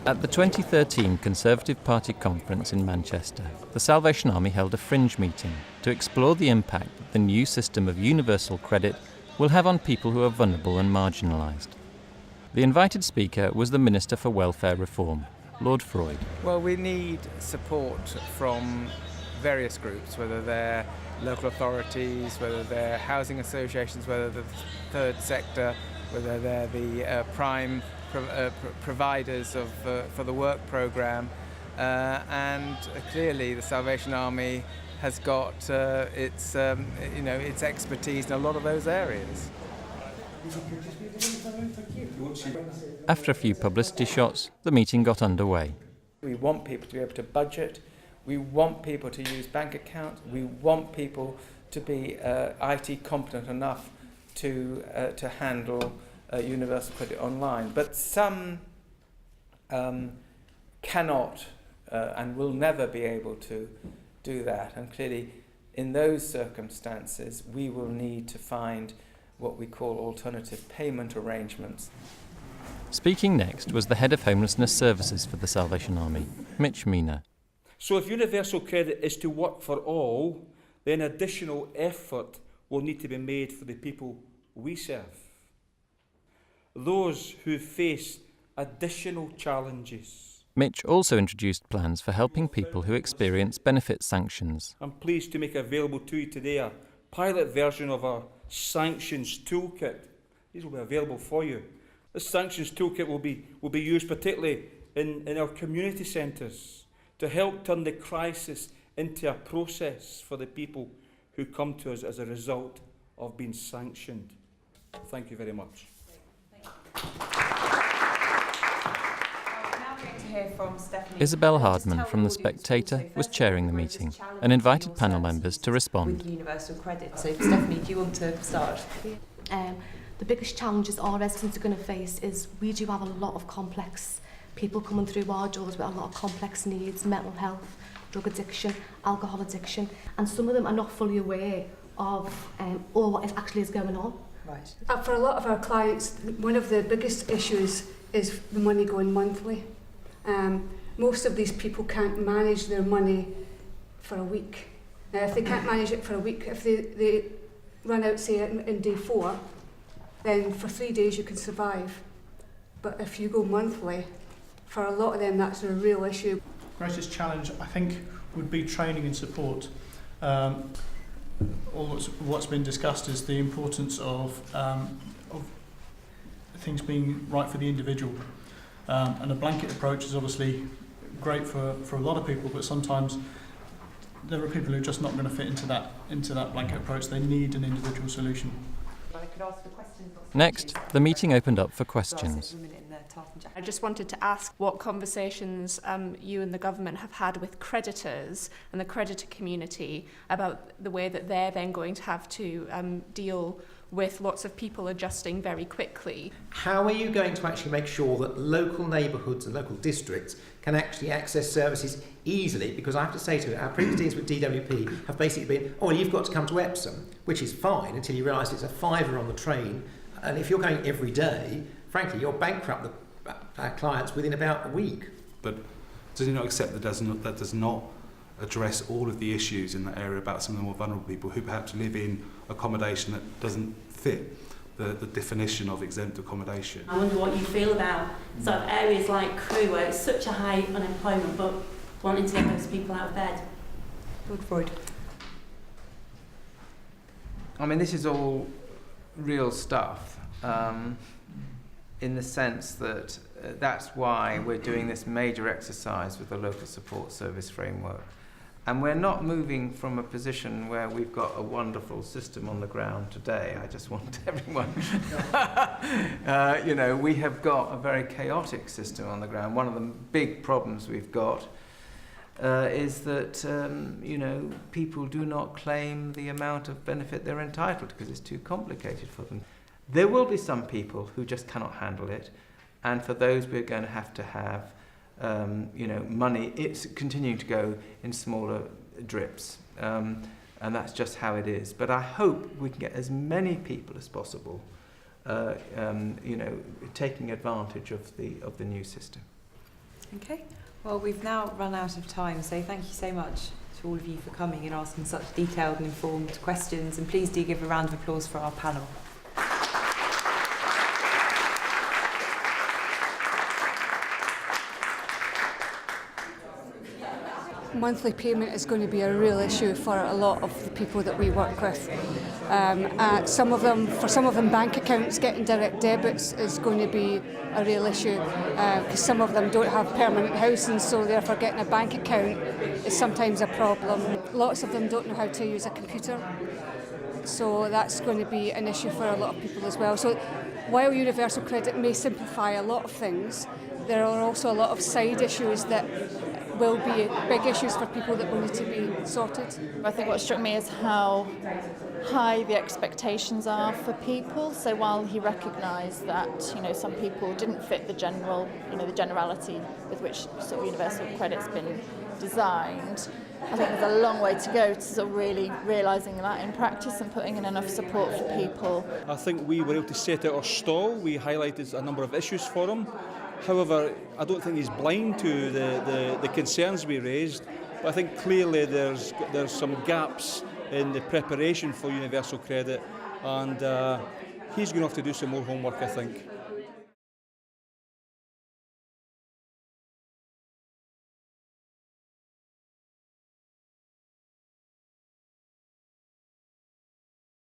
At the 2013 Conservative Party conference in Manchester, the Salvation Army held a fringe meeting to explore the impact that the new system of universal credit will have on people who are vulnerable and marginalised. The invited speaker was the Minister for Welfare Reform, Lord Freud. Well, we need support from various groups, whether they're local authorities, whether they're housing associations, whether they're the third sector, whether they're the prime providers for the work programme, and clearly the Salvation Army has got its expertise in a lot of those areas. After a few publicity shots, the meeting got underway. We want people to be able to budget, we want people to use bank accounts, we want people to be IT competent enough to handle universal credit online. But some cannot and will never be able to do that. And clearly, in those circumstances, we will need to find what we call alternative payment arrangements. Speaking next was the Head of Homelessness Services for the Salvation Army, Mitch Mina. So if universal credit is to work for all, then additional effort will need to be made for the people we serve. Those who face additional challenges. Mitch also introduced plans for helping people who experience benefit sanctions. I'm pleased to make available to you today a pilot version of our sanctions toolkit. These will be available for you. This sanctions toolkit will be used particularly in our community centres to help turn the crisis into a process for the people who come to us as a result of being sanctioned. Thank you very much. Isabel Hardman from The Spectator was chairing the meeting and invited panel members to respond. With universal credit. So Stephanie, do you want to start? The biggest challenges our residents are going to face is we do have a lot of complex people coming through our doors with a lot of complex needs, mental health, drug addiction, alcohol addiction, and some of them are not fully aware of all what actually is going on. Right. For a lot of our clients, one of the biggest issues is the money going monthly. Most of these people can't manage their money for a week. Now, if they can't manage it for a week, if they run out, say, in day 4, then for 3 days you can survive. But if you go monthly, for a lot of them, that's a real issue. Greatest challenge, I think, would be training and support. What's been discussed is the importance of things being right for the individual. And a blanket approach is obviously great for a lot of people, but sometimes there are people who are just not going to fit into that blanket approach. They need an individual solution. Next, the meeting opened up for questions. I just wanted to ask what conversations you and the government have had with creditors and the creditor community about the way that they're then going to have to deal with lots of people adjusting very quickly. How are you going to actually make sure that local neighbourhoods and local districts can actually access services easily? Because I have to say to you, our previous deals with DWP have basically been, oh, you've got to come to Epsom, which is fine until you realise it's a £5 on the train. And if you're going every day, frankly, you'll bankrupt our clients within about a week. But does he not accept that that does not address all of the issues in that area about some of the more vulnerable people who perhaps live in accommodation that doesn't fit the definition of exempt accommodation? I wonder what you feel about sort of areas like Crewe where it's such a high unemployment but wanting to get those people out of bed. Lord Freud. I mean, this is all real stuff in the sense that that's why we're doing this major exercise with the local support service framework. And we're not moving from a position where we've got a wonderful system on the ground today. I just want everyone... we have got a very chaotic system on the ground. One of the big problems we've got is that, people do not claim the amount of benefit they're entitled to because it's too complicated for them. There will be some people who just cannot handle it, and for those we're going to have money. It's continuing to go in smaller drips, and that's just how it is. But I hope we can get as many people as possible, taking advantage of the new system. Okay, well, we've now run out of time, so thank you so much to all of you for coming and asking such detailed and informed questions, and please do give a round of applause for our panel. Monthly payment is going to be a real issue for a lot of the people that we work with. For some of them, bank accounts, getting direct debits is going to be a real issue because some of them don't have permanent housing, so therefore getting a bank account is sometimes a problem. Lots of them don't know how to use a computer, so that's going to be an issue for a lot of people as well. So while universal credit may simplify a lot of things, there are also a lot of side issues that will be big issues for people that will need to be sorted. I think what struck me is how high the expectations are for people. So while he recognised that, some people didn't fit the generality with which sort of universal credit's been designed, I think there's a long way to go to sort of really realising that in practice and putting in enough support for people. I think we were able to set out our stall. We highlighted a number of issues for him. However, I don't think he's blind to the concerns we raised, but I think clearly there's some gaps in the preparation for universal credit, and he's going to have to do some more homework, I think.